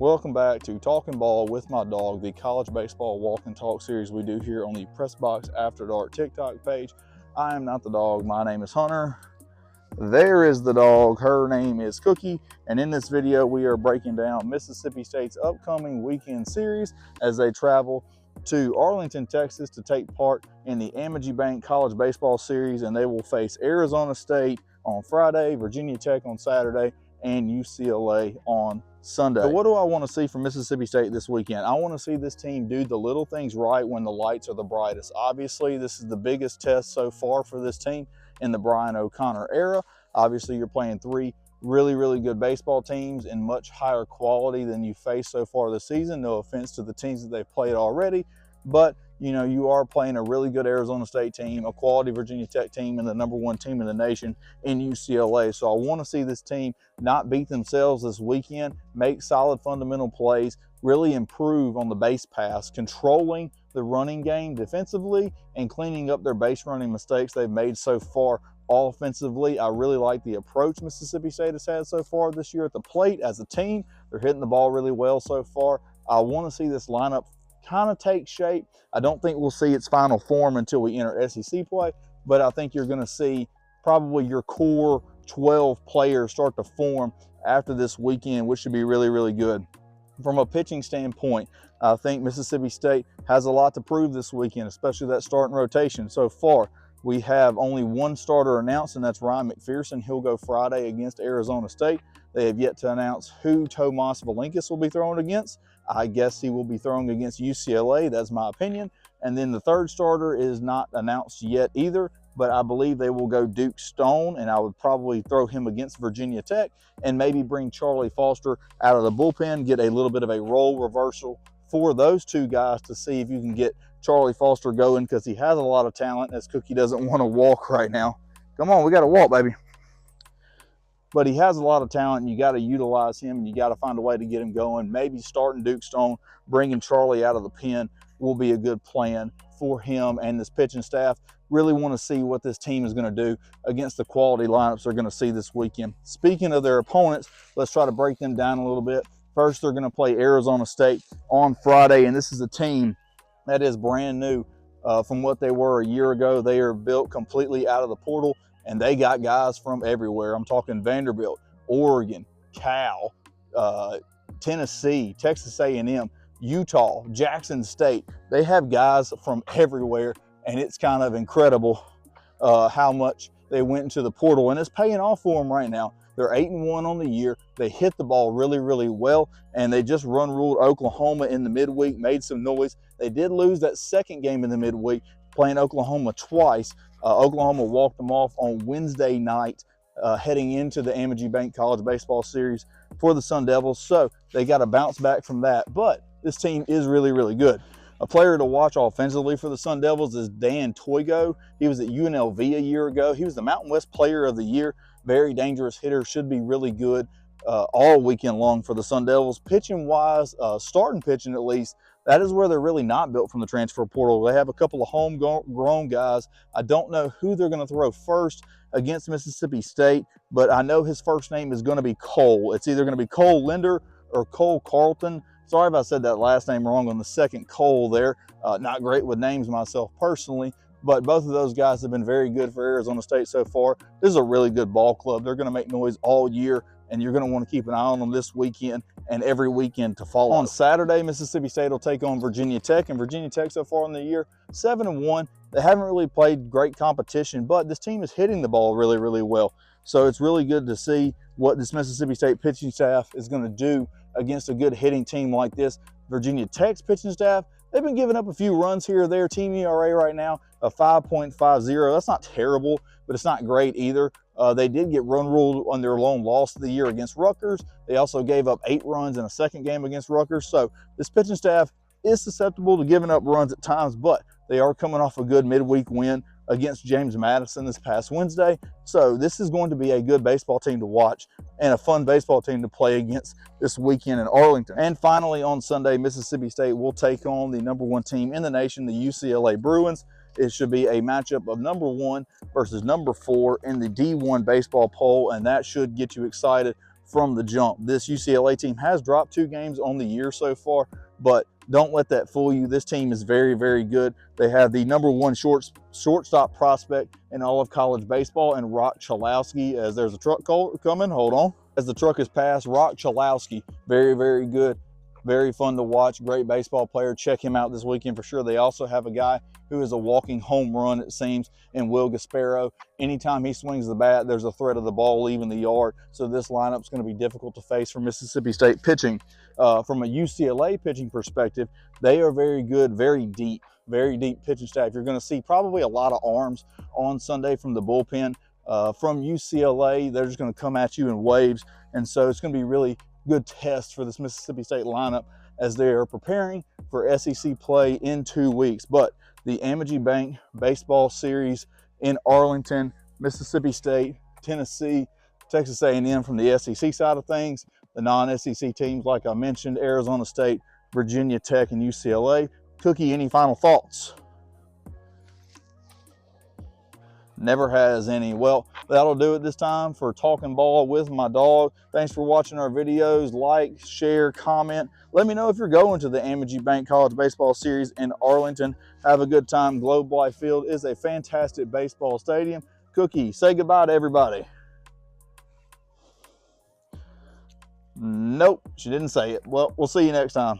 Welcome back to Talkin Ball with my dog, the college baseball walk and talk series we do here on the Press Box After Dark TikTok page. I am not the dog. My name is Hunter. There is the dog. Her name is Cookie. And in this video, we are breaking down Mississippi State's upcoming weekend series as they travel to Arlington, Texas to take part in the Amegy Bank College Baseball Series. And they will face Arizona State on Friday, Virginia Tech on Saturday, and UCLA on Sunday. So what do I want to see from Mississippi State this weekend? I want to see this team do the little things right when the lights are the brightest. Obviously, this is the biggest test so far for this team in the Brian O'Connor era. Obviously, you're playing three really good baseball teams in much higher quality than you faced so far this season. No offense to the teams that they've played already, but you know, you are playing a really good Arizona State team, a quality Virginia Tech team, and the #1 team in the nation in UCLA. So I want to see this team not beat themselves this weekend, make solid fundamental plays, really improve on the base pass, controlling the running game defensively, and cleaning up their base running mistakes they've made so far offensively. I really like the approach Mississippi State has had so far this year at the plate as a team. They're hitting the ball really well so far. I want to see this lineup kind of take shape. I don't think we'll see its final form until we enter SEC play, but I think you're going to see probably your core 12 players start to form after this weekend, which should be really good. From a pitching standpoint, I think Mississippi State has a lot to prove this weekend, especially that starting rotation. So far, we have only one starter announced, and that's Ryan McPherson. He'll go Friday against Arizona State. They have yet to announce who Tomas Valinkas will be throwing against. I guess he will be throwing against UCLA. That's my opinion. And then the third starter is not announced yet either, but I believe they will go Duke Stone, and I would probably throw him against Virginia Tech and maybe bring Charlie Foster out of the bullpen, get a little bit of a role reversal for those two guys to see if you can get Charlie Foster going, because he has a lot of talent, as Cookie doesn't want to walk right now. Come on, we got to walk, baby. But he has a lot of talent, and you got to utilize him, and you got to find a way to get him going. Maybe starting Duke Stone, bringing Charlie out of the pen will be a good plan for him and this pitching staff. Really want to see what this team is going to do against the quality lineups they're going to see this weekend. Speaking of their opponents, let's try to break them down a little bit. First, they're going to play Arizona State on Friday, and this is a team that is brand new from what they were a year ago. They are built completely out of the portal, and they got guys from everywhere. I'm talking Vanderbilt, Oregon, Cal, Tennessee, Texas A&M, Utah, Jackson State. They have guys from everywhere, and it's kind of incredible how much they went into the portal, and it's paying off for them right now. They're 8-1 on the year. They hit the ball really well, and they just ruled Oklahoma in the midweek, made some noise. They did lose that second game in the midweek, playing Oklahoma twice. Oklahoma walked them off on Wednesday night, heading into the Amegy Bank College Baseball Series for the Sun Devils. So they got to bounce back from that. But this team is really good. A player to watch offensively for the Sun Devils is Dan Toigo. He was at UNLV a year ago. He was the Mountain West Player of the Year. Very dangerous hitter, should be really good all weekend long for the Sun Devils. Pitching wise, starting pitching at least, that is where they're really not built from the transfer portal. They have a couple of homegrown guys. I don't know who they're going to throw first against Mississippi State, but I know his first name is going to be Cole. It's either going to be Cole Linder or Cole Carlton. Sorry if I said that last name wrong on the second Cole there. Not great with names myself personally, but both of those guys have been very good for Arizona State so far. This is a really good ball club. They're going to make noise all year, and you're going to want to keep an eye on them this weekend and every weekend to follow. On Saturday, Mississippi State will take on Virginia Tech, and Virginia Tech so far in the year, 7-1. They haven't really played great competition, but this team is hitting the ball really well. So it's really good to see what this Mississippi State pitching staff is going to do against a good hitting team like this. Virginia Tech's pitching staff, they've been giving up a few runs here or there. Team ERA right now, a 5.50. That's not terrible, but it's not great either. They did get run ruled on their lone loss of the year against Rutgers. They also gave up 8 runs in a second game against Rutgers. So this pitching staff is susceptible to giving up runs at times, but they are coming off a good midweek win against James Madison this past Wednesday. So this is going to be a good baseball team to watch and a fun baseball team to play against this weekend in Arlington. And finally on Sunday, Mississippi State will take on the #1 team in the nation, the UCLA Bruins. It should be a matchup of #1 versus #4 in the D1 baseball poll, and that should get you excited from the jump. This UCLA team has dropped 2 games on the year so far, but don't let that fool you. This team is very, very good. They have the #1 shortstop prospect in all of college baseball, and Rock Chalowski. As there's a truck coming, hold on. As the truck is passed, Rock Chalowski, very, very good. Very fun to watch. Great baseball player. Check him out this weekend for sure. They also have a guy who is a walking home run, it seems, in Will Gasparo. Anytime he swings the bat, there's a threat of the ball leaving the yard. So this lineup's going to be difficult to face for Mississippi State pitching. From a UCLA pitching perspective, they are very good, very deep pitching staff. You're going to see probably a lot of arms on Sunday from the bullpen. From UCLA, they're just going to come at you in waves. And so it's going to be really good test for this Mississippi State lineup as they are preparing for SEC play in 2 weeks. But the Amegy Bank Baseball Series in Arlington, Mississippi State, Tennessee, Texas A&M from the SEC side of things, the non-SEC teams like I mentioned, Arizona State, Virginia Tech, and UCLA. Cookie, any final thoughts? Never has any. Well, that'll do it this time for Talking Ball with my dog. Thanks for watching our videos. Like, share, comment. Let me know if you're going to the Amegy Bank College Baseball Series in Arlington. Have a good time. Globe Life Field is a fantastic baseball stadium. Cookie, say goodbye to everybody. Nope, she didn't say it. Well, we'll see you next time.